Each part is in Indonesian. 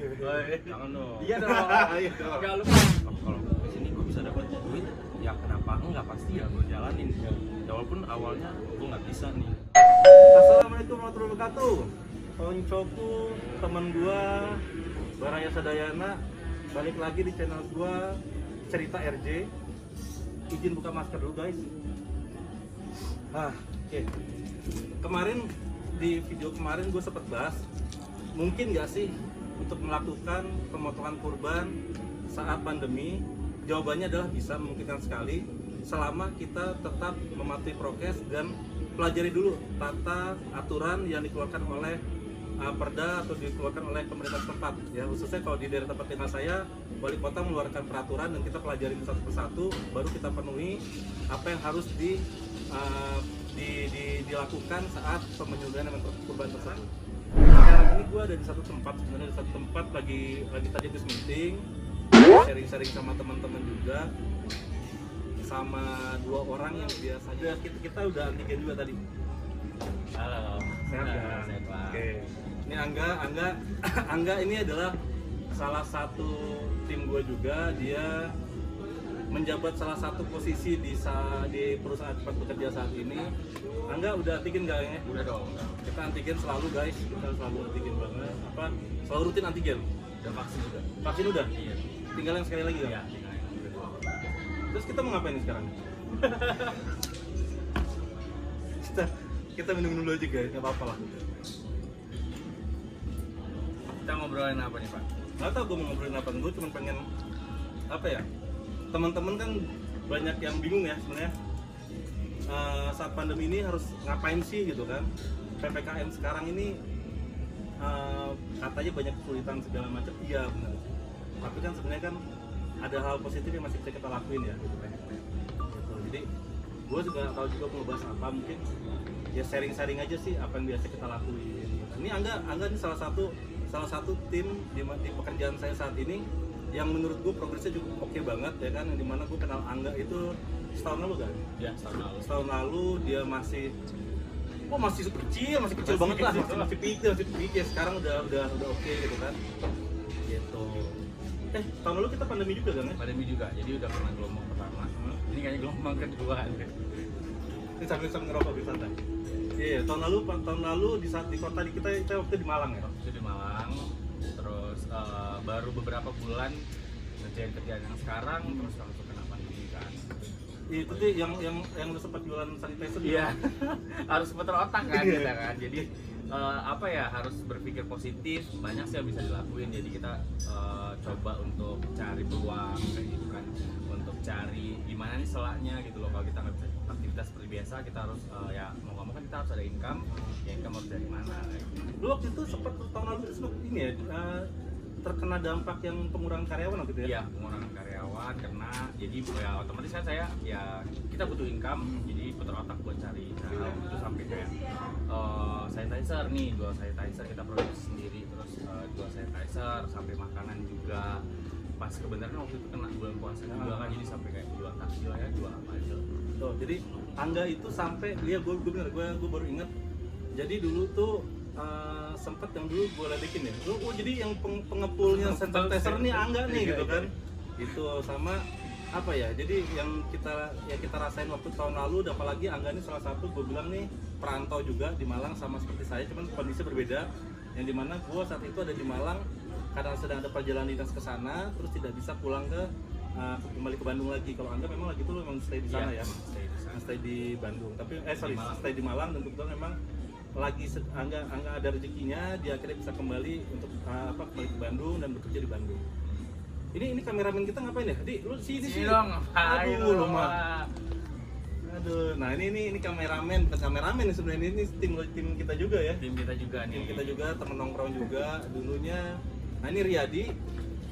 Jangan dong. Iya dong. Enggak lupa. Kalau di sini gue bisa dapat duit, ya kenapa enggak, pasti ya gue jalanin. Ya walaupun awalnya gue nggak bisa nih. Assalamualaikum warahmatullahi wabarakatuh. Koncoku, teman gua Baraya Sadayana, balik lagi di channel gua Cerita RJ. Izin buka masker dulu guys. Oke. Kemarin di video kemarin gue sempat bahas, mungkin nggak sih untuk melakukan pemotongan kurban saat pandemi? Jawabannya adalah bisa, memungkinkan sekali selama kita tetap mematuhi prokes dan pelajari dulu tata aturan yang dikeluarkan oleh Perda atau dikeluarkan oleh pemerintah setempat ya, khususnya kalau di daerah tempat tinggal saya, wali kota mengeluarkan peraturan dan kita pelajari satu persatu, baru kita penuhi apa yang harus dilakukan saat penyembelihan hewan kurban tersebut. Sekarang ini gue ada di satu tempat, sebenarnya di satu tempat lagi tadi habis meeting, sharing-sharing sama teman-teman juga, sama dua orang yang biasanya kita udah antigen juga tadi. Halo. Sehat ya? Sehat, Pak. Oke. Ini Angga ini adalah salah satu tim gue juga. Dia menjabat salah satu posisi di perusahaan tempat bekerja saat ini. Angga udah antigen nggak ya? Udah dong. Kita antigen selalu guys, kita selalu antigen banget. Selalu rutin antigen. Udah vaksin udah. Vaksin udah? Iya. Tinggal yang sekali lagi kan? Iya, tinggal yang kedua. Terus kita mau ngapain nih sekarang? kita minum dulu aja guys, nggak apa-apa lah. Kita ngobrolin apa nih, Pak? Nggak tau gue mau ngobrolin apa, gue cuma pengen apa ya, teman-teman kan banyak yang bingung ya sebenarnya saat pandemi ini harus ngapain sih gitu kan. PPKM sekarang ini katanya banyak kesulitan segala macam, iya benar, tapi kan sebenarnya kan ada hal positif yang masih bisa kita lakuin ya gitu kan. Gitu. Jadi gue juga nggak tahu juga mau bahas apa, mungkin ya sharing-sharing aja sih apa yang biasa kita lakuin. Ini Angga ini salah satu tim di pekerjaan saya saat ini yang menurut gue progresnya cukup oke banget ya kan, yang dimana gue kenal Angga itu setahun lalu kan? Ya, Setahun lalu dia masih kecil banget lah, masih pikir ya, sekarang udah oke gitu kan. Gitu. Tahun lalu kita pandemi juga kan ya? Pandemi juga, jadi udah pernah gelombang pertama. Ini kayaknya gelombang kedua. Ini sambil ngerokok di santai. Iya, tahun lalu di kota kita waktu di Malang ya. Itu di Malang, terus baru beberapa bulan ngerjain kerjaan yang sekarang, terus langsung kena pandemi kan. Itu tuh yang lu sempat jualan sanitizer. Iya, harus putar otak kan kita kan. Jadi apa ya, harus berpikir positif, banyak sih yang bisa dilakuin. Jadi kita coba untuk cari peluang kayak gitu kan, untuk cari gimana nih selaknya gitu loh. Kalau kita nggak bisa aktivitas seperti biasa, kita harus ya mau nggak mau kan kita harus ada income, ya income harus dari mana kayak gitu. Lu waktu itu sempat tahun lalu itu sempat ini ya, terkena dampak yang pengurangan karyawan waktu itu ya? Iya, pengurangan karyawan karena jadi ya otomatis kan saya ya kita butuh income, jadi putar otak buat cari cara itu sampai kayak sanitizer nih, jual sanitizer kita produksi sendiri, terus jual sanitizer sampai makanan juga. Pas kebenaran waktu itu kena bulan puasa juga kan, jadi sampai kayak jual takjil ya, jual apa aja. Tuh, jadi Angga itu sampai dia gue baru ingat. Jadi dulu tuh sempet yang dulu gue ledekin ya. Jadi yang pengepulnya sanitizer nih Angga nih gitu kan. Itu sama apa ya? Jadi yang kita rasain waktu tahun lalu, dan apalagi Angga ini salah satu gue bilang nih perantau juga di Malang sama seperti saya, cuman kondisi berbeda. Yang dimana gue saat itu ada di Malang karena sedang ada perjalanan dinas ke sana, terus tidak bisa pulang kembali ke Bandung lagi. Kalau Angga memang lagi itu memang stay di sana ya, stay di Bandung. Tapi stay di Malang, dan kebetulan memang lagi Angga ada rezekinya, dia akhirnya bisa kembali untuk kembali ke Bandung dan bekerja di Bandung. Ini kameramen kita ngapain ya? Di lu sini dong. Aduh, lu mah. Aduh, nah ini kameramen, bukan kameramen nih sebenarnya, ini tim kita juga ya. Tim kita juga nih. Tim kita juga, temen nongkrong juga dulunya. Nah ini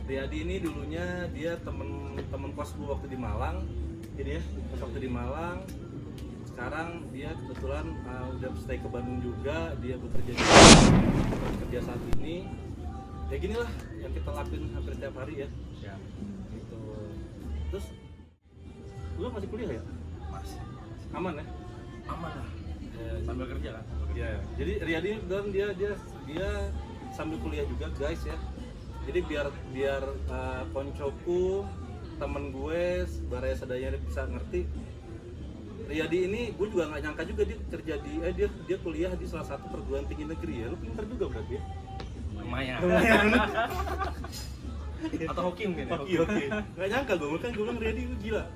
Riyadi ini dulunya dia temen kos gue waktu di Malang. Jadi ya, waktu di Malang. Sekarang dia kebetulan udah stay ke Bandung juga, dia bekerja saat ini. Ya ginilah yang kita lakuin hampir setiap hari ya. Ya. Gitu. Terus lu masih kuliah ya? Masih. Aman ya? Aman lah. Ya, Sambil kerja kan? ya. Jadi Riyadi dan dia sambil kuliah juga guys ya. Jadi biar koncoku, temen gue, baraya sadaya bisa ngerti. Riyadi ini gue juga nggak nyangka juga dia kerja di dia kuliah di salah satu perguruan tinggi negeri ya. Lu pintar juga berarti ya. Lumayan. Atau hoki mungkin ya. Oke. Nggak nyangka gue kan gue bilang Riyadi itu gila.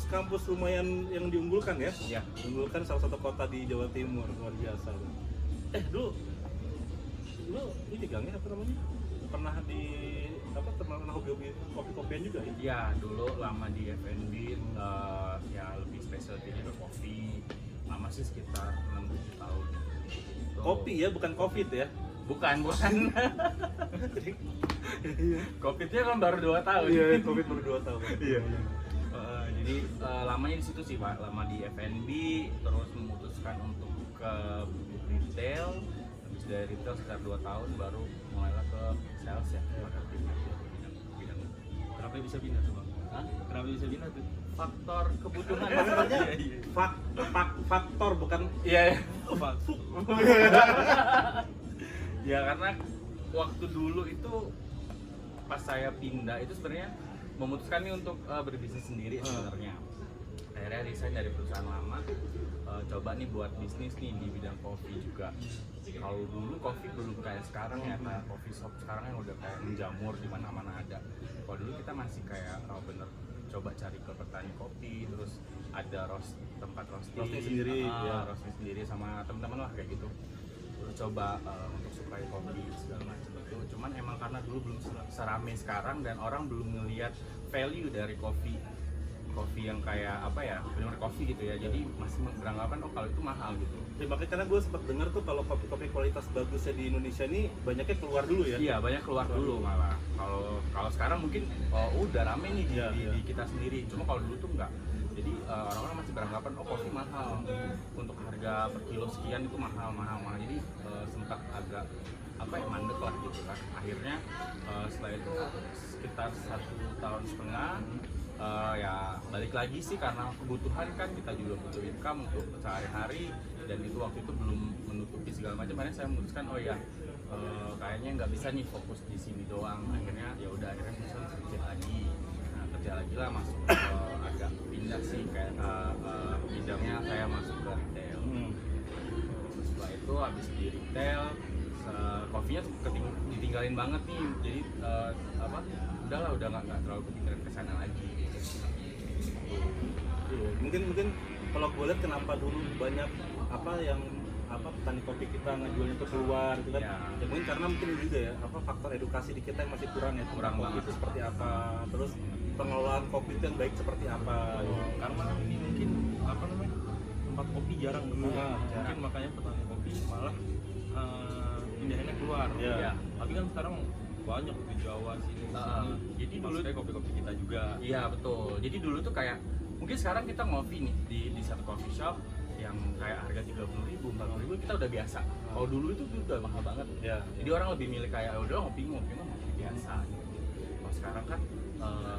Kampus lumayan yang diunggulkan ya. Iya. Diunggulkan salah satu kota di Jawa Timur, luar biasa. Dulu ini gangnya apa namanya? Pernah hobi kopi-kopian juga ya? Iya, dulu lama di F&B, ya lebih specialty-nya ke kopi. Lama sih sekitar 6-7 tahun. Tuh. Kopi ya, bukan covid ya? Bukan. Covid-nya kan baru 2 tahun. Iya, covid baru 2 tahun. Iya. Jadi lamanya di situ sih Pak, lama di F&B, terus memutuskan untuk ke retail. Habis dari retail sekitar 2 tahun baru mulailah ke sales ya, marketing bidang. Kenapa bisa pindah tuh bang? Hah? Kenapa bisa pindah tuh? Faktor kebutuhan Sebenarnya Iya. faktor bukan Iya. Bang. Ya karena waktu dulu itu pas saya pindah itu sebenarnya memutuskan nih untuk berbisnis sendiri sebenarnya. Akhirnya resign dari perusahaan lama, coba nih buat bisnis nih di bidang kopi juga. Kalau dulu kopi belum kayak sekarang ya, kayak coffee shop sekarang yang udah kayak menjamur di mana-mana ada. Kalau dulu kita masih kayak bener coba cari ke petani kopi, terus ada tempat roasting sendiri, ya. roasting sendiri sama teman-teman lah kayak gitu. Terus coba untuk supply kopi segala macam itu. Cuman emang karena dulu belum serame sekarang dan orang belum ngelihat value dari kopi yang kayak apa ya, benar kopi gitu ya. Jadi masih beranggapan kalau itu mahal gitu. Ya, makanya karena gue sempat dengar tuh kalau kopi-kopi kualitas bagusnya di Indonesia ini banyaknya keluar dulu ya. Iya, banyak keluar dulu malah. Kalau sekarang mungkin udah rame nih di kita sendiri. Cuma kalau dulu tuh enggak. Jadi orang-orang masih beranggapan kopi mahal. Untuk harga per kilo sekian itu mahal. Jadi sempat agak mandek lah gitu kan. Akhirnya setelah itu sekitar 1,5 tahun ya balik lagi sih karena kebutuhan kan, kita juga butuh income untuk sehari-hari dan itu waktu itu belum menutupi segala macam. Akhirnya saya memutuskan kayaknya nggak bisa nih fokus di sini doang. Akhirnya memutuskan kerja lagi lah, masuk agak pindah sih kayak bidangnya saya masuk ke retail. Terus setelah itu habis di retail kopinya ditinggalin banget nih, jadi udah nggak terlalu kepikiran kesana lagi. Iya, mungkin kalau gue lihat kenapa dulu banyak petani kopi kita ngejualnya ke keluar gitu kan. Ya. Ya mungkin karena mungkin juga ya faktor edukasi di kita yang masih kurang ya, tentang kopi banget. itu seperti apa, terus pengelolaan kopi itu yang baik seperti apa. Karena ini mungkin tempat kopi jarang dulu ya. Jarang. Mungkin makanya petani kopi malah pindahannya keluar. Iya. Tapi kan sekarang banyak di Jawa sini. Jadi dulu Maksudnya kopi-kopi kita juga. Iya betul. Jadi dulu tuh kayak mungkin sekarang kita ngopi nih di satu coffee shop yang kayak harga 30.000, 40.000 kita udah biasa. Kalau dulu itu udah mahal banget. Ya. Jadi orang lebih milih kayak udah ngopi mah biasa. Kalau sekarang kan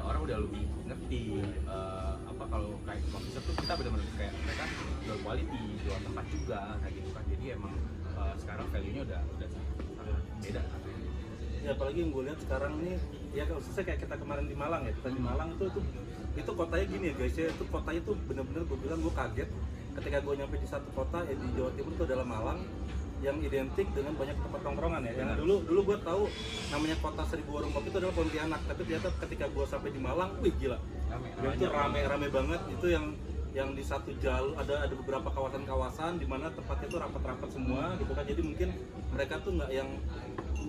orang udah lebih ngerti kalau kayak coffee shop tuh kita benar-benar kayak mereka jual quality, jual tempat juga kayak gitu kan. Jadi emang sekarang value-nya udah sangat beda. Ya apalagi yang gue lihat sekarang nih, ya khususnya kayak kita kemarin di Malang ya, kita di Malang itu kotanya gini ya guys ya, itu kotanya tuh bener-bener gue bilang gue kaget ketika gue nyampe di satu kota ya di Jawa Timur itu adalah Malang yang identik dengan banyak tempat tongkrongan ya. Yang dulu gue tahu namanya kota 1000 warung kopi itu adalah Pontianak, tapi ternyata ketika gue sampai di Malang, wih gila, itu rame banget. Itu yang di satu jalur ada beberapa kawasan-kawasan di mana tempatnya itu rapat-rapat semua gitu kan. Jadi mungkin mereka tuh nggak yang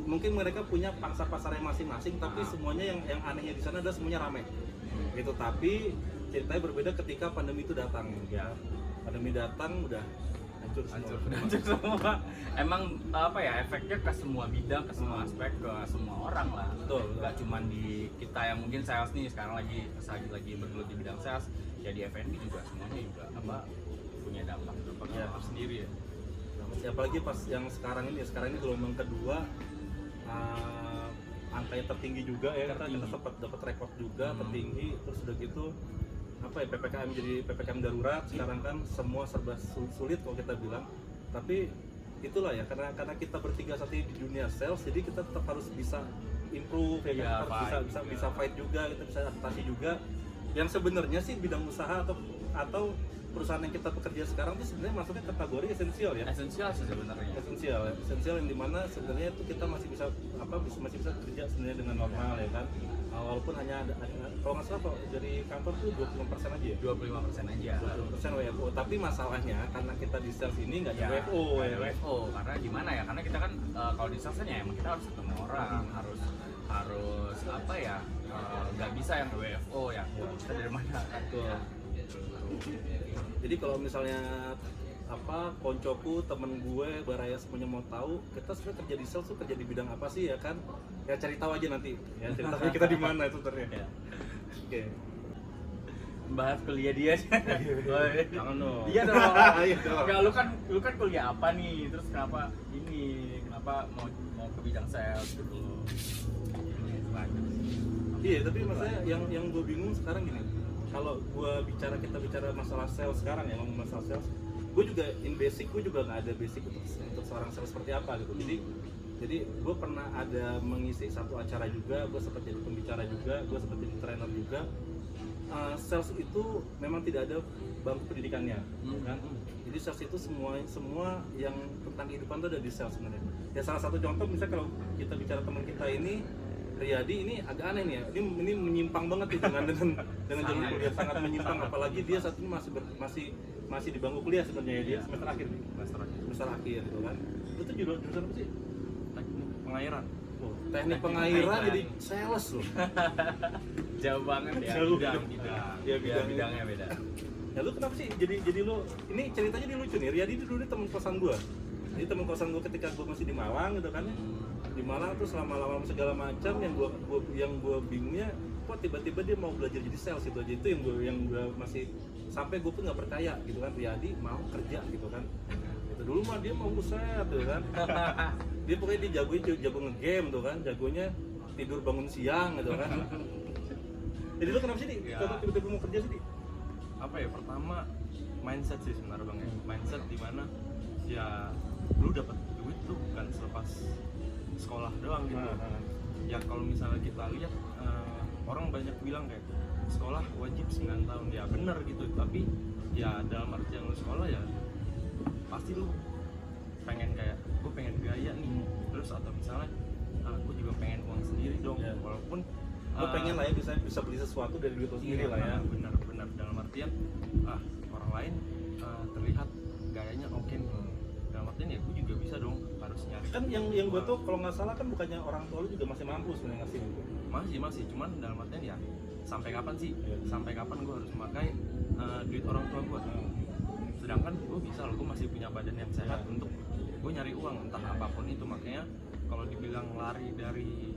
mungkin mereka punya pasar-pasarnya masing-masing, tapi semuanya yang anehnya di sana adalah semuanya ramai gitu. Tapi ceritanya berbeda ketika pandemi itu datang ya. Pandemi datang udah hancur semua. Emang efeknya ke semua bidang, ke semua aspek, ke semua orang lah. Betul. Gak cuma di kita yang mungkin sales nih sekarang lagi bergelut di bidang sales, ya di F&B juga semuanya juga punya dampaknya Sendiri ya. Ya apalagi pas yang sekarang ini gelombang kedua, angkanya tertinggi juga ya, kita sempat dapat rekor juga tertinggi. Terus udah gitu PPKM jadi PPKM darurat sekarang kan, semua serba sulit kalau kita bilang. Tapi itulah ya, karena kita bertiga saat ini di dunia sales, jadi kita tetap harus bisa improve ya, Iya, kan? Harus fight bisa juga. bisa fight juga, kita bisa adaptasi juga. Yang sebenarnya sih bidang usaha atau perusahaan yang kita bekerja sekarang itu sebenarnya masuknya kategori esensial ya. Esensial sih sebenarnya. Esensial yang dimana sebenarnya itu kita masih bisa masih bisa kerja sebenarnya dengan normal ya kan. Walaupun hanya ada kalau nggak salah kok dari kantor tuh 25% aja ya. 25% aja. 20% WFO, tapi masalahnya karena kita di sales ini nggak ada Ya, WFO ya. ada WFO karena gimana ya? Karena kita kan kalau di sales ya emang kita harus ketemu orang, harus apa ya? Nggak bisa yang WFO ya. Kita dari mana? Betul. Jadi kalau misalnya koncoku, temen gue, baraya semuanya mau tahu kita sebenarnya kerja di sales tuh kerja di bidang apa sih ya kan? Ya cari tahu aja nanti. Ya cari tahu kita di mana itu ternyata. Ya. Oke. Bahas kuliah dia sih. Jangan dong. Iya dong. Iya dong. Enggak, lu kan kuliah apa nih? Terus kenapa mau ke bidang sales gitu loh. Ini semacam. Iya, tapi maksudnya yang gue bingung sekarang gini. Kalau kita bicara masalah sales sekarang ya, ngomong masalah sales, gue juga in basic gue juga nggak ada basic untuk seorang sales seperti apa gitu. Jadi gue pernah ada mengisi satu acara juga, gue sempat jadi pembicara juga, gue sempat jadi trainer juga. Sales itu memang tidak ada bangku pendidikannya, kan? Jadi sales itu semua yang tentang kehidupan itu ada di sales sebenarnya. Ya salah satu contoh misalnya kalau kita bicara teman kita ini Riyadi, ini agak aneh nih ya. Ini menyimpang banget nih dengan jalur kuliah, sangat menyimpang. Apalagi dia saat ini masih di bangku kuliah sebenarnya ya, dia semester akhir nih. Semester akhir gitu kan. Itu jurusan apa sih? Teknik pengairan. Oh, teknik pengairan jadi sales loh. Jauh banget ya. Jauh. Bidang. Ya, Bidangnya beda. Ya lu kenapa sih jadi lu, ini ceritanya dia lucu nih. Riyadi itu dulu teman kosan gua. Jadi teman kosan gua ketika gua masih di Malang gitu kan. Di Malang tuh selama segala macam yang gua bingungnya kok tiba-tiba dia mau belajar jadi sales gitu aja. Itu yang gua masih sampai gua pun nggak percaya gitu kan, Riyadi mau kerja gitu kan. Itu dulu mah dia mau buset gitu kan. Dia pokoknya dia jago nge-game tuh kan, jagonya tidur bangun siang gitu kan. Jadi lu kenapa sih Di? Ya. Kok tiba-tiba mau kerja sih Di? Apa ya, pertama mindset sih sebenarnya Bang ya. Mindset dimana ya lu dapat duit tuh bukan selepas sekolah doang gitu. Ya kalau misalnya kita lihat orang banyak bilang kayak sekolah wajib 9 tahun, ya bener gitu, tapi ya dalam artian lu sekolah ya pasti lu pengen kayak gue pengen gaya nih, terus atau misalnya gue juga pengen uang sendiri dong, Ya. walaupun Lu pengen lah ya bisa beli sesuatu dari duit lu sendiri lah ya. benar dalam artian orang lain terlihat gayanya oke nih, dalam artian ya gue juga bisa dong, harus nyari Kan yang gua tuh kalau nggak salah kan bukannya orang tua lu juga masih mampu sebenarnya ngasih itu. masih cuman dalam artian ya sampai kapan sih, Iya. sampai kapan gue harus memakai duit orang tua gue, sedangkan gue bisa loh, gue masih punya badan yang sehat untuk gue nyari uang entah apapun itu. Makanya kalau dibilang lari dari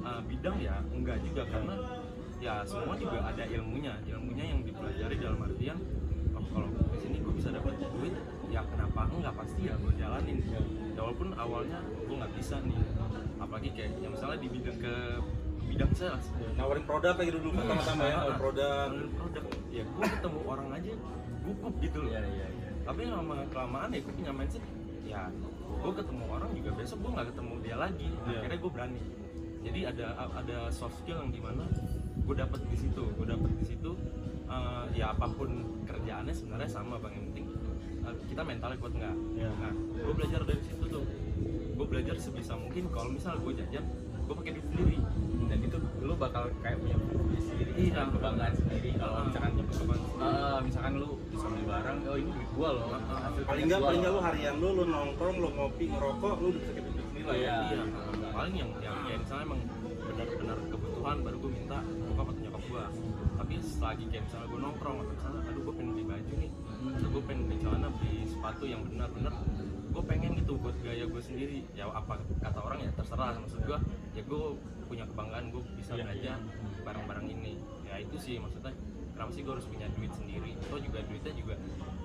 bidang ya enggak juga, karena ya semua juga ada ilmunya yang dipelajari, dalam artian kalau di sini gue bisa dapat duit ya kenapa enggak, pasti ya gue jalanin ya, walaupun awalnya gue nggak bisa nih, apalagi kayak yang misalnya di bidang sales Nawarin produk lagi dulu pertama-tama ya, nawarin produk. produk ya gue ketemu orang aja gugup gitu loh. Iya. Tapi lama kelamaan ya gue punya mindset ya gue ketemu orang juga besok gue nggak ketemu dia lagi. Iya. Akhirnya gue berani. Jadi ada soft skill yang dimana gue dapet di situ. Ya apapun kerjaannya sebenarnya sama Bang, yang penting kita mentalnya kuat nggak. Iya. Nah gue belajar dari situ tuh. Gue belajar sebisa mungkin kalau misalnya gue jajan gue pakai duit sendiri. Dan itu lu bakal kayak punya duit sendiri, Iya. kebanggaan sendiri kalau misalkan Kebanggaan. misalkan lu bisa beli barang, oh ini duit gua loh. Hasil Paling kerja nggak gua lu loh. harian lu nongkrong, lu ngopi, ngerokok, lu udah bisa kita duit sendiri lah ya. Iya. Paling yang misalnya emang benar-benar kebutuhan baru gue minta bokap atau nyokap gue. Tapi selagi kayak misalnya gue nongkrong atau misalnya aduh gue pengen beli baju nih, atau gue pengen beli celana, beli sepatu yang benar-benar gue pengen gitu buat gaya gue sendiri. Ya apa kata orang ya terserah, maksud gue ya gue punya kebanggaan gue bisa belanja barang-barang ini. Ya itu sih maksudnya kenapa sih gue harus punya duit sendiri, atau juga duitnya juga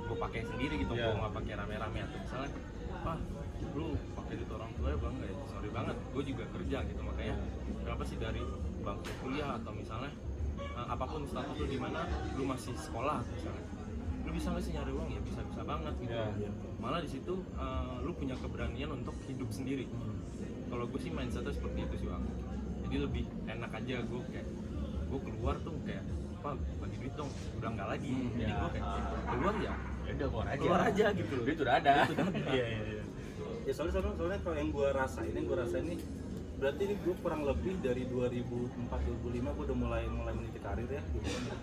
gue pakai sendiri gitu, Iya. gue nggak pakai rame-rame. Atau misalnya lu pakai duit orang tua ya bang, ya sorry banget, gue juga kerja gitu. Makanya kenapa sih dari bangku kuliah atau misalnya apapun status lu di mana, lu masih sekolah misalnya, lu bisa nggak sih nyari uang, ya bisa banget gitu. Iya. Malah di situ lu punya keberanian untuk hidup sendiri. Kalau gue sih mindsetnya seperti itu sih bang. jadi lebih enak aja. Gue keluar tuh kayak apa, bagi duit dong, udah nggak lagi. Jadi gue kayak keluar ya udah keluar aja gitu loh. Duit udah ada. Iya. Ya soalnya kalau yang gue rasain nih berarti ini gue kurang lebih dari 2004-2005 gue udah mulai meniti karir ya gitu kan.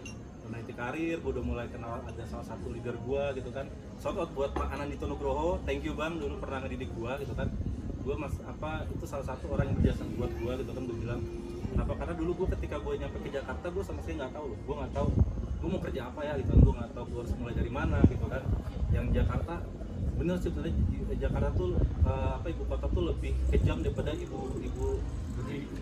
Meniti karir, gue udah mulai kenal ada salah satu leader gue gitu kan. Shout out buat Pak Anandito Nugroho, thank you bang, dulu pernah ngedidik gue gitu kan. Gue itu salah satu orang yang berjasa buat gue gitu kan. Gue bilang kenapa, karena dulu gue ketika gue nyampe ke Jakarta gue sama sekali nggak tahu loh, gue nggak tahu gue mau kerja apa ya gitu kan, gue nggak tahu gue harus mulai dari mana gitu kan. Yang Jakarta bener sih sebenarnya, Jakarta tuh ibu kota tuh lebih kejam daripada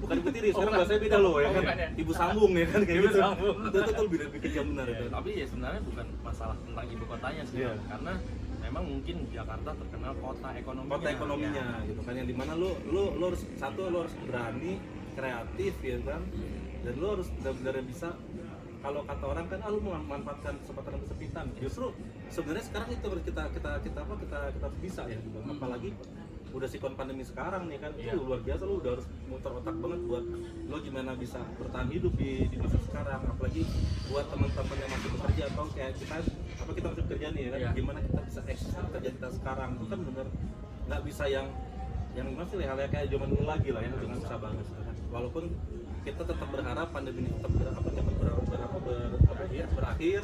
bukan ibu tiri, sekarang bahasanya beda loh ya kan, ibu sambung ya kan kayak Ibu gitu. sambung. Itu lebih kejam benar Ya, itu. tapi ya sebenarnya bukan masalah tentang ibu kotanya sih, Iya. karena memang mungkin Jakarta terkenal kota ekonominya. Gitu kan, yang dimana lu harus berani, kreatif ya kan, dan lu harus benar-benar bisa, kalau kata orang kan lu memanfaatkan kesempatan yang kesempitan. Justru sebenarnya sekarang itu harus kita bisa ya gitu. Apalagi udah sikon pandemi sekarang nih kan, itu luar biasa, lu udah harus muter otak banget buat lu gimana bisa bertahan hidup di masa sekarang. Apalagi buat teman-teman yang masih bekerja atau kayak kita masih bekerja nih ya kan, gimana kita bisa eksis kerja kita sekarang. Itu kan bener nggak bisa yang masih hal-hal kayak zaman dulu lagi lah ya, dengan susah banget kan. Walaupun kita tetap berharap pandemi ini tetap berakhir,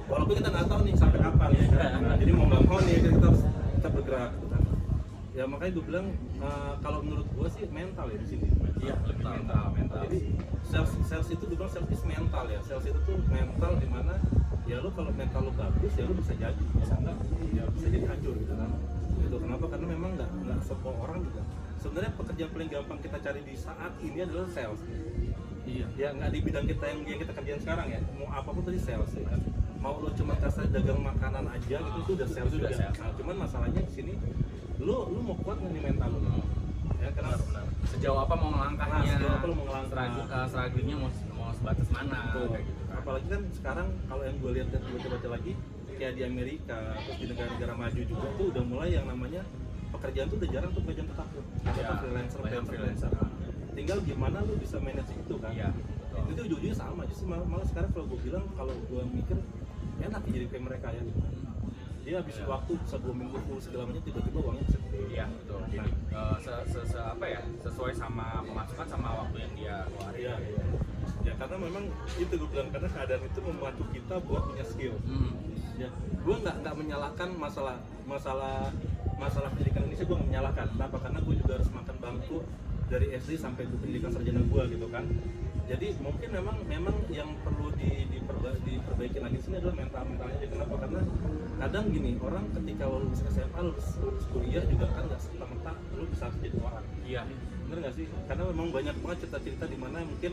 walaupun kita nggak tahu nih sampai kapan ya kan. Jadi mau nggak mau nih kita harus tetap bergerak gitu kan. Ya makanya gue bilang kalau menurut gue sih mental ya di sini. Iya, lebih mental. Jadi sales itu gue bilang sales is mental ya. Sales itu tuh mental di mana ya lu kalau mental lu bagus ya lu bisa jadi, bisa enggak ya bisa jadi hancur gitu kan. Itu kenapa? Karena memang nggak semua orang juga. Sebenarnya pekerjaan paling gampang kita cari di saat ini adalah sales. Iya. Ya nggak di bidang kita yang kita kerjain sekarang ya. Mau apapun tadi sales ya kan. Mau lu cuma kasar dagang makanan aja gitu itu udah sales juga. Nah, cuman masalahnya di sini lu mau kuat nggak nih mental lu? Ya karena Benar. Sejauh apa mau ngelangkahnya? sejauh apa lu mau ngelangkah? Struggle-nya mau sebatas mana? Betul. Kayak gitu kan. Apalagi kan sekarang kalau yang gue lihat dan gue baca lagi kayak di Amerika terus di negara-negara maju juga tuh udah mulai yang namanya pekerjaan tuh udah jarang tuh pekerjaan tetap tuh. Atau freelancer. Tinggal gimana lu bisa manage itu kan? Iya. Itu ujung-ujungnya sama. Justru malah sekarang kalau gue bilang, kalau gue mikir enak jadi kayak mereka ya gitu. Dia habis waktu bisa 2 minggu full segala macam, tiba-tiba uangnya bisa gede. Iya, betul. Jadi sesuai sama pemasukan sama waktu yang dia keluarin. Iya. Ya karena memang itu gue bilang, karena keadaan itu memacu kita buat punya skill. Ya, gue nggak menyalahkan masalah pendidikan Indonesia, gue nggak menyalahkan. Kenapa? Karena gue juga harus makan bangku dari SD sampai ke pendidikan sarjana gue gitu kan. Jadi mungkin memang yang perlu diperbaiki lagi di sini adalah mentalnya. Kenapa? Karena kadang gini, orang ketika lulus SMA, lulus kuliah juga kan nggak serta-merta lu bisa jadi orang. Iya. Bener nggak sih? Karena memang banyak banget cerita-cerita di mana mungkin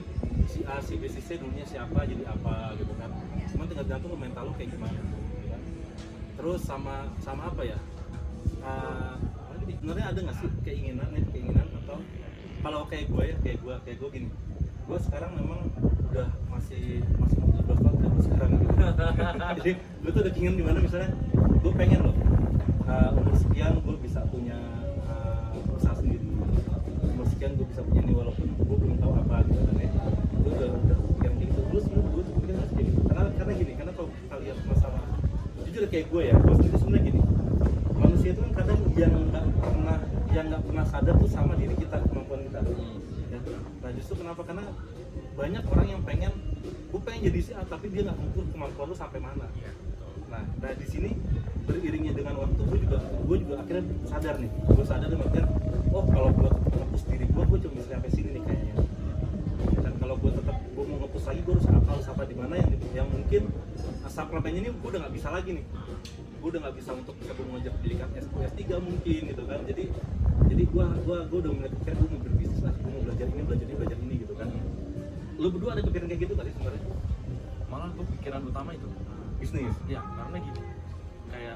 si A, si B, si C dulunya siapa jadi apa gitu kan. Cuman tinggal gantung mental lu kayak gimana. Gitu kan. Terus sama apa ya? Sebenarnya ada nggak sih keinginan atau kalau kayak gue gini, gue sekarang memang udah masih mau 12 tahun dari sekarang gitu. Jadi gue tuh udah keinginan di mana misalnya gue pengen loh umur sekian gue bisa punya usaha sendiri, umur sekian gue bisa punya ini walaupun gue belum tahu apa gitu kan ya. Gue udah yang gitu terus gue tuh mungkin masih gini karena gini, karena kalau kita lihat masalah jujur kayak gue ya, gue sendiri sebenarnya gini, manusia itu kan kadang yang nggak pernah sadar tuh sama diri kita, kemampuan kita ya. Nah justru kenapa? Karena banyak orang yang pengen jadi si A tapi dia nggak mengukur kemampuan lu sampai mana. Nah di sini beriringnya dengan waktu gue juga akhirnya sadar nih, dan mikir, oh kalau gue tetap ngepus diri gue cuma bisa sampai sini nih kayaknya. Dan kalau gue mau ngepus lagi, gue harus apa di mana yang mungkin subclampenya ini gue udah nggak bisa lagi nih. Gue udah nggak bisa untuk bisa mengejar pendidikan S2, S3 mungkin gitu kan. Jadi gue udah mulai pikir gue mau berbisnis lah, gue mau belajar ini gitu kan. Lu berdua ada kepikiran kayak gitu kali sebenarnya? Malah tuh pikiran utama itu Bisnis? ya, karena gini kayak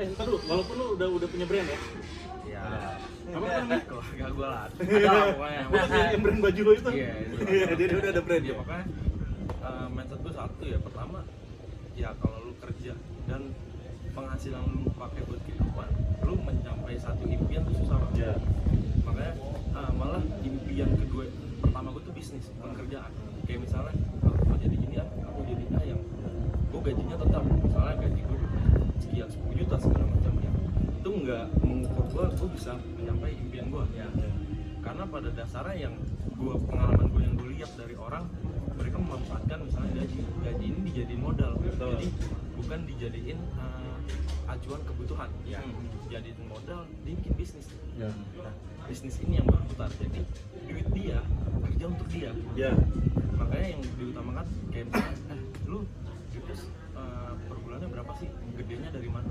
Ntar dulu, walaupun lu udah punya brand ya? ya Apa namanya? keluarga gue lah ada pokoknya. Bukan yang brand baju lu itu? Iya, itu. Dia udah ada brand Ya ya? makanya mindset gue satu ya, pertama ya kalau lu kerja dan penghasilan lu pakai buat kehidupan, lu mencapai satu impian tuh susah banget. Iya. Makanya malah impian kedua pertama gue tuh gue bisa mencapai impian gue Ya. karena pada dasarnya yang pengalaman gue yang gue lihat dari orang, mereka memanfaatkan misalnya gaji ini dijadiin modal. Jadi bukan dijadiin acuan kebutuhan, Ya. jadiin modal, dia bikin bisnis. Ya. Nah, bisnis ini yang berputar, jadi duit dia kerja untuk dia. Ya. Makanya yang diutamakan kayak misalnya, lu duitnya per bulannya berapa sih, gedenya dari mana?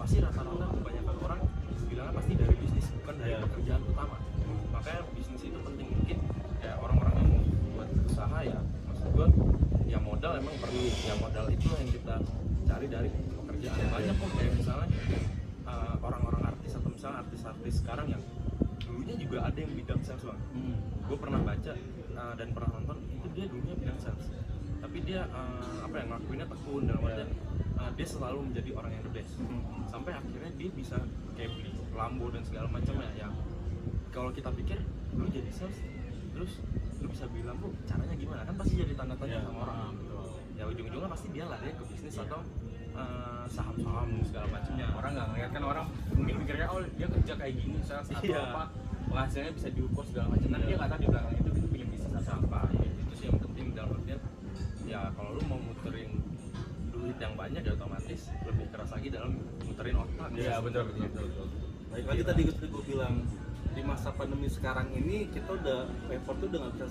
Pasti rata-rata kebanyakan orang bilangnya pasti dari bisnis, bukan dari pekerjaan utama. Makanya bisnis itu penting. Mungkin kayak orang-orang yang mau buat usaha ya, maksud gua ya modal emang perlu, ya modal itu yang kita cari dari pekerjaan. Banyak kok kayak misalnya orang-orang artis atau misalnya artis-artis sekarang yang dulunya juga ada yang bidang sales bang. Gue pernah baca dan pernah nonton, itu dia dulunya bidang sales, tapi dia ngelakuinnya tekun dalam artian dia selalu menjadi orang yang the best, sampai akhirnya dia bisa kayak beli Lambo dan segala macamnya. Yang kalau kita pikir lu jadi sales terus lu bisa beli Lambo, caranya gimana, kan pasti jadi tanda tanya sama orang. Ya ujung-ujungnya pasti dia lari ke bisnis atau saham-saham segala macamnya. Orang nggak ngeliat kan, orang mungkin mikirnya oh dia kerja kayak gini sales atau apa, penghasilannya bisa diukur segala macam. Nah dia nggak tahu di belakang itu punya bisnis atau apa. Itu sih yang penting dalam artian ya kalau lu mau muterin duit yang banyak ya otomatis lebih keras lagi dalam muterin otak. Iya betul. Baik lagi tadi gue bilang, di masa pandemi sekarang ini kita udah effort tuh udah nggak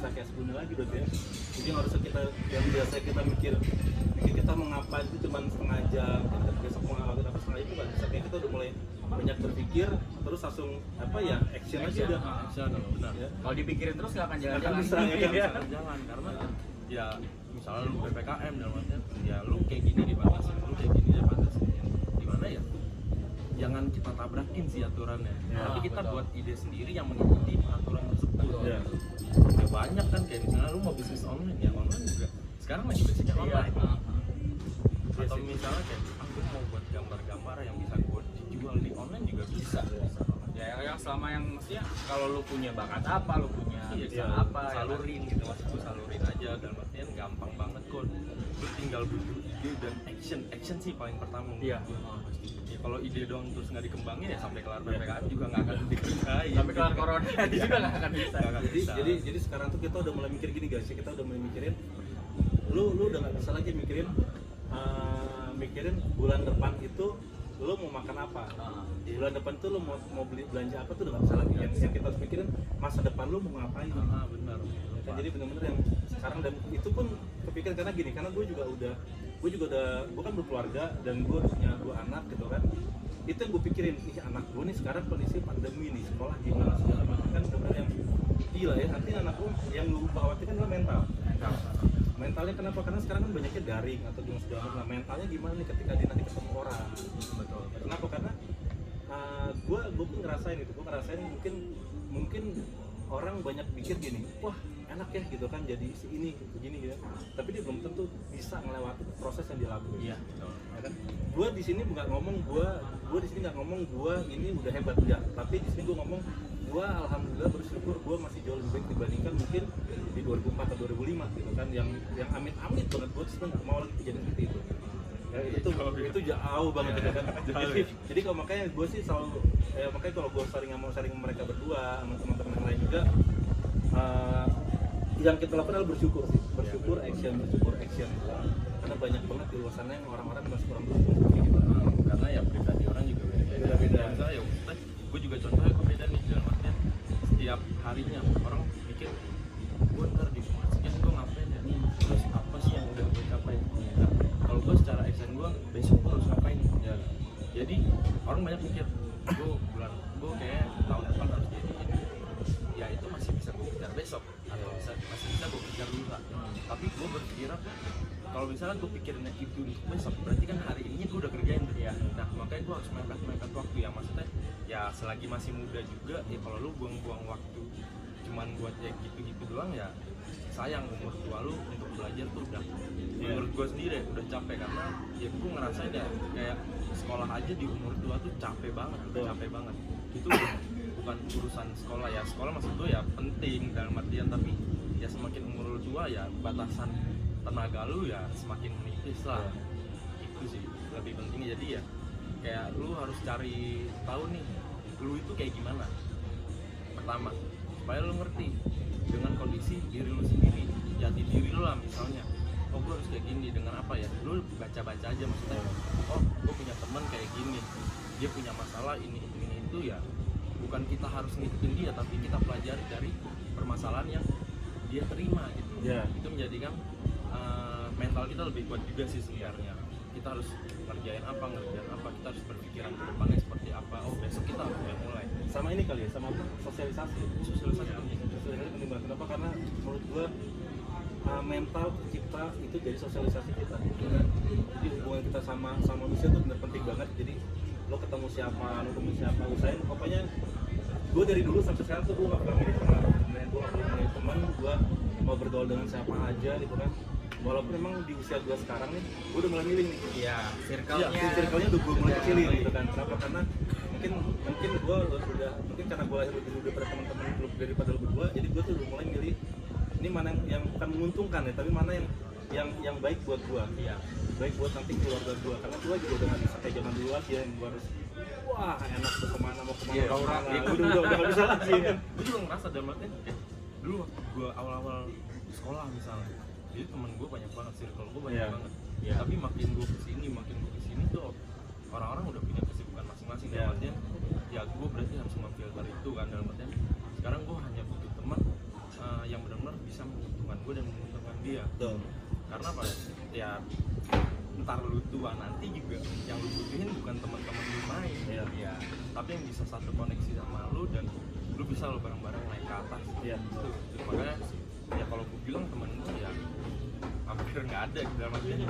bisa kayak sebelumnya lagi berarti ya. Jadi yang harusnya kita, yang biasa kita mikir kita mau ngapain itu cuma setengah jam, besok mau ngapain apa setengah jam, itu nggak bisa. Kayak kita udah mulai banyak berpikir terus langsung action aja udah. Action, benar. Ya. Kalau dipikirin terus nggak akan jalan-jalan. Nggak bisa, Nggak bisa jalan karena ya misalnya lu PPKM dalam artian ya lu kayak gini dibatasin, lu kayak gini dibatasin. Gimana ya? Jangan kita tabrakin sih aturannya, tapi kita buat ide sendiri yang mengikuti aturan tersebut. Ya. Ya banyak kan kayak misalnya lu mau bisnis online, ya online juga sekarang lagi basicnya online. Atau misalnya kayak aku mau buat gambar-gambar yang bisa gue dijual di online juga bisa. Ya yang selama yang maksudnya kalau lu punya bakat apa, lu punya bisa Iya, apa, salurin gitu, maksud gue salurin aja. Dalam artian gampang banget kok, lu tinggal butuh ide dan action sih paling pertama. Iya. Ya, kalau ide doang terus nggak dikembangin ya sampai kelar PPKM juga nggak akan dikerjain. Sampai kelar corona juga nggak akan bisa. Nggak akan bisa. Jadi sekarang tuh kita udah mulai mikir gini guys, kita udah mulai mikirin, lu udah nggak bisa lagi mikirin bulan depan itu lu mau makan apa, di bulan depan tuh lu mau beli belanja apa tuh udah nggak bisa lagi. Yang kita harus mikirin masa depan lu mau ngapain. Benar. Kan jadi benar-benar yang sekarang, dan itu pun kepikiran karena gini, karena gue kan berkeluarga dan gue punya 2 anak gitu kan. Itu yang gue pikirin, anak gue nih sekarang kondisi pandemi nih, sekolah gimana segala macam, kan benar-benar yang gila ya. Nanti anak gue yang gue khawatirkan adalah mentalnya. Kenapa? Karena sekarang kan banyaknya daring atau gimana segala macam. Nah, mentalnya gimana nih ketika dia nanti ketemu orang. Betul. Kenapa? Karena gue pun ngerasain itu, mungkin orang banyak pikir gini, wah enak ya gitu kan jadi si ini begini gitu, tapi dia belum tentu bisa melewati proses yang dilakukan. Iya. Ya kan? Gue di sini nggak ngomong gue ini udah hebat enggak, tapi di sini gue ngomong gue alhamdulillah bersyukur gue masih jauh lebih baik dibandingkan mungkin di 2004 atau 2005 gitu kan, yang amit-amit banget gue tuh nggak mau lagi kejadian seperti itu. Ya, itu jauh banget gitu kan. Jadi kalau makanya gue sih selalu makanya kalau gue sharing mereka berdua sama teman-teman yang lain juga, yang kita lakukan adalah bersyukur action. Karena banyak banget di luar sana yang orang-orang masih kurang bersyukur gitu. Karena ya pribadi orang juga beda-beda. Misalnya ya gue juga contohnya gue beda nih, dalam artian setiap harinya orang mikir gue ntar di sekian gue ngapain ya nih, terus apa sih yang udah gue capai. Nah, kalau gue secara action gue besok gue harus ngapain ya. Jadi orang banyak mikir gue kayak tahun depan harus jadi ini, ya itu masih bisa gue kejar besok atau masih bisa gue kejar lusa. Tapi gue berpikiran kalau misalnya gue pikirin itu untuk besok, berarti kan hari ini gue udah kerjain tuh ya. Nah makanya gue harus mepet waktu ya, maksudnya ya selagi masih muda juga ya. Kalau lu buang-buang waktu cuman buat ya gitu-gitu doang ya sayang. Umur tua lu untuk belajar tuh udah menurut gue sendiri udah capek, karena ya gue ngerasain ya kayak sekolah aja di umur tua tuh capek banget. Itu bukan urusan sekolah ya, sekolah maksud gue ya penting dalam artian, tapi ya semakin umur lu tua ya batasan tenaga lu ya semakin menipis lah. Itu sih lebih penting. Jadi ya kayak lu harus cari tahu nih lu itu kayak gimana. Pertama, supaya lu ngerti dengan kondisi diri lu sendiri, jati diri lu lah misalnya. Oh gue harus kayak gini dengan apa ya? Lu baca-baca aja maksudnya. Oh gue punya teman kayak gini, dia punya masalah ini itu ya. Bukan kita harus ngikutin dia, tapi kita pelajari dari permasalahan yang dia terima gitu. Yeah. Itu menjadikan mental kita lebih kuat juga sih sebenarnya. Kita harus ngerjain apa, kita harus berpikiran ke depannya seperti apa. Oh besok kita harus mulai. Sama ini kali ya, sama apa? Sosialisasi. Sosialisasi penting. Sosialisasi penting banget. Kenapa? Karena menurut gua mental kita itu jadi sosialisasi kita. Jadi hubungan kita sama manusia itu benar penting banget. Jadi lo ketemu siapa, usahain pokoknya gue dari dulu sampai sekarang tuh gue gak pernah milih teman. Sebenarnya gue gak pernah milih teman, gue mau bergaul dengan siapa aja gitu kan. Walaupun memang di usia gue sekarang nih, gue udah mulai milih nih. Iya, circle-nya. Iya, circle-nya udah gue mulai kecilin gitu kan. Kenapa? Karena mungkin gue udah, mungkin karena gue lahir lebih dulu daripada teman-teman daripada lu berdua, jadi gue tuh udah mulai milih ini mana yang bukan menguntungkan ya, tapi mana yang baik buat gue. Iya. Baik buat nanti keluarga gue, karena gue juga udah nggak bisa kayak zaman dulu lagi ya, yang gue harus wah enak mau kemana Iya, udah nggak bisa lagi kan. Gue juga ngerasa dalam artian dulu waktu gue awal-awal sekolah misalnya, jadi temen gue banyak banget, circle gue banyak banget. Iya. Tapi makin gue kesini tuh orang-orang udah punya kesibukan masing-masing. Dalam artian ya gue berarti harus memfilter itu kan. Dalam artian sekarang gue hanya butuh teman yang benar-benar bisa menguntungkan gue dan menguntungkan dia. Betul. Karena apa ya, ntar lu tua nanti juga yang lu butuhin bukan teman-teman lu main, Iya. tapi yang bisa satu koneksi sama lu dan lu bisa lo bareng-bareng naik ke atas. Iya. Itu makanya ya kalau gue bilang temen gue ya hampir nggak ada gitu. Dalam artian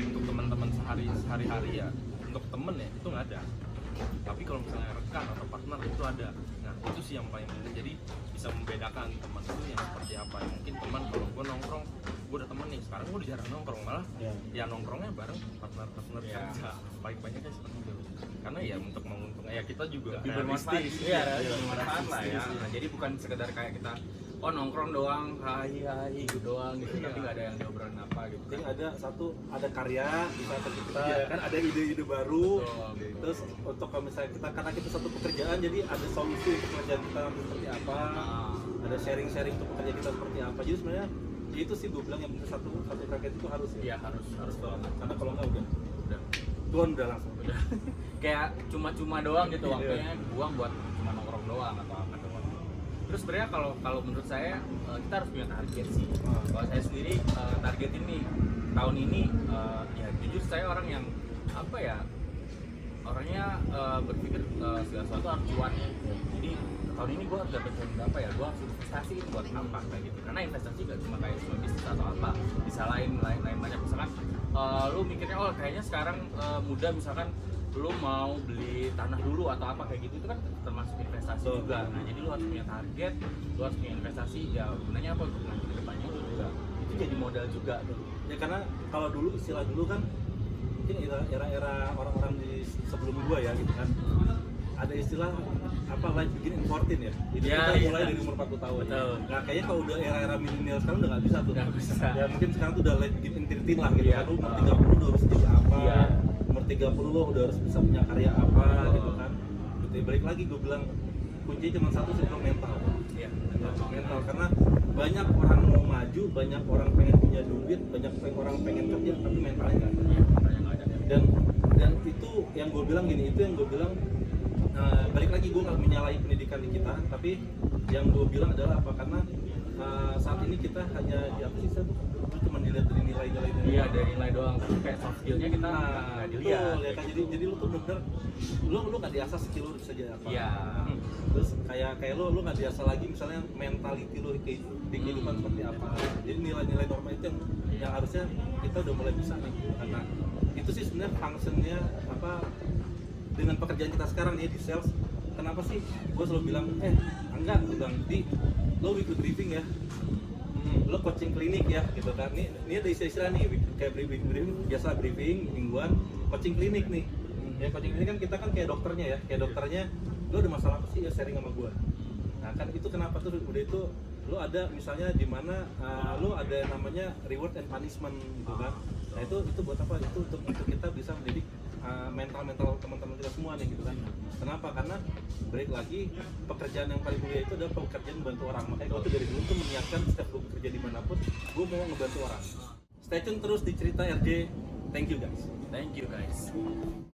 untuk teman-teman sehari-hari ya, untuk temen ya itu nggak ada. Tapi kalau misalnya rekan atau partner itu ada. Nah itu sih yang paling penting, jadi bisa membedakan teman itu yang seperti apa. Mungkin teman kalau gue nongkrong, gue udah temen nih, sekarang gue udah jarang nongkrong, malah ya nongkrongnya bareng partner kerja. Baik-baiknya seperti itu, karena ya untuk menguntungkan ya kita juga Lebih bermanfaat. realistis. Iya, bermanfaat lah ya. Nah, jadi bukan sekedar kayak kita nongkrong doang, hai gitu doang gitu, tapi nggak ada yang diobrolin apa gitu. Jadi ada karya bisa kita kan, ada ide-ide baru. Betul, gitu. Terus untuk kalau misalnya karena kita satu pekerjaan, jadi ada solusi untuk pekerjaan kita nanti seperti apa, ada sharing untuk pekerjaan kita seperti apa. Jadi sebenarnya ya itu sih gue bilang yang penting satu target itu harus ya. Iya, harus banget. Karena kalau nggak udah Udah. udah langsung. Udah. Kayak cuma-cuma doang gitu, waktunya buang buat cuma nongkrong doang atau apa doang. Terus sebenarnya kalau menurut saya kita harus punya target sih. Kalau saya sendiri target ini tahun ini ya jujur saya orang yang apa ya, orangnya berpikir segala sesuatu harus cuan. Jadi tahun ini gue harus dapat berapa ya, gue harus investasi buat apa kayak gitu. Karena investasi gak cuma kayak cuma bisnis atau apa, bisa lain banyak. Misalkan lu mikirnya kayaknya sekarang muda, misalkan lu mau beli tanah dulu atau apa kayak gitu, itu kan termasuk investasi juga. Nah jadi lu harus punya target, lu harus punya investasi, ya gunanya apa untuk nanti kedepannya juga itu jadi modal juga tuh. Ya karena kalau dulu istilah dulu kan mungkin era orang-orang di sebelum gua ya gitu kan, ada istilah apa, life begin in 14 ya. Jadi Ya, kita iya. mulai dari umur 40 tahun. Betul. Nah kayaknya kalau udah era milenial sekarang udah nggak bisa tuh. Nggak bisa. Ya mungkin sekarang tuh udah life begin in 13 lah gitu Iya. kan. Lu umur 30 udah harus jadi apa? Iya. Umur 30 lo udah harus bisa punya karya apa gitu kan. Gitu. Balik lagi gue bilang kuncinya cuma satu sih, mental. Iya. Mental, karena banyak orang mau maju, banyak orang pengen punya duit, banyak orang pengen kerja, tapi mentalnya nggak ada. Iya, makanya nggak ada. Dan itu yang gue bilang gini, itu yang gue bilang balik lagi gue nggak menyalahi pendidikan di kita, tapi yang gue bilang adalah apa, karena saat ini kita hanya cuma dilihat dari nilai-nilai. Iya, dari nilai doang, tapi kayak soft skillnya kita nggak dilihat. Betul, ya kan, jadi lu tuh bener lu nggak diasah skill lu bisa jadi apa. Iya. Terus kayak lu nggak diasah lagi misalnya mentality lu di kehidupan seperti apa. Jadi nilai-nilai normal itu yang harusnya kita udah mulai bisa nih, karena itu sih sebenarnya functionnya apa dengan pekerjaan kita sekarang nih di sales. Kenapa sih gue selalu bilang enggak, gue bilang di lo weekly briefing ya, lo coaching klinik ya gitu kan. Ini ada istilah nih kayak briefing biasa, briefing mingguan, coaching klinik nih. Ya coaching klinik kan kita kan kayak dokternya ya, kayak dokternya lo ada masalah apa sih ya, sharing sama gue. Nah kan itu kenapa tuh udah itu lo ada misalnya di mana lo ada namanya reward and punishment gitu kan. Nah itu buat apa? Itu untuk kita bisa mendidik mental mental teman-teman kita semua nih gitu kan. Kenapa? Karena balik lagi pekerjaan yang paling mulia itu adalah pekerjaan membantu orang. Makanya gue tuh dari dulu tuh menyiapkan setiap gue bekerja dimanapun gue mau ngebantu orang. Stay tune terus di cerita RJ. Thank you guys. Thank you guys.